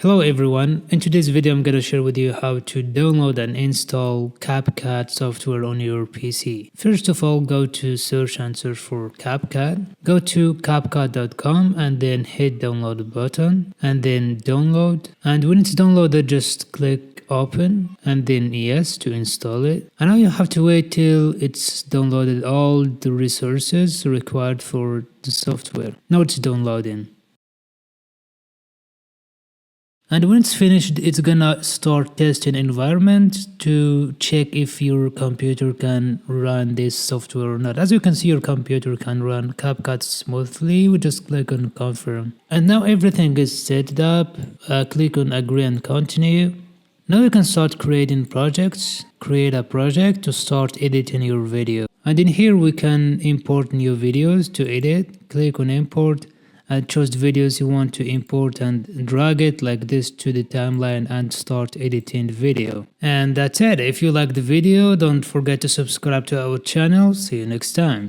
Hello everyone, in today's video I'm going to share with you how to download and install Capcut software on your PC. First of all, go to search and search for Capcut. Go to capcut.com and then hit download button and then download. And when it's downloaded, just click open and then yes to install it. And now you have to wait till it's downloaded all the resources required for the software. Now it's downloading. And when it's finished, it's gonna start testing environment to check if your computer can run this software or not. As you can see, your computer can run Capcut smoothly. We just click on confirm. And now everything is set up. Click on agree and continue. Now you can start creating projects. Create a project to start editing your video. And in here we can import new videos to edit. Click on import. And choose the videos you want to import and drag it like this to the timeline and start editing the video. And that's it. If you like the video, don't forget to subscribe to our channel. See you next time.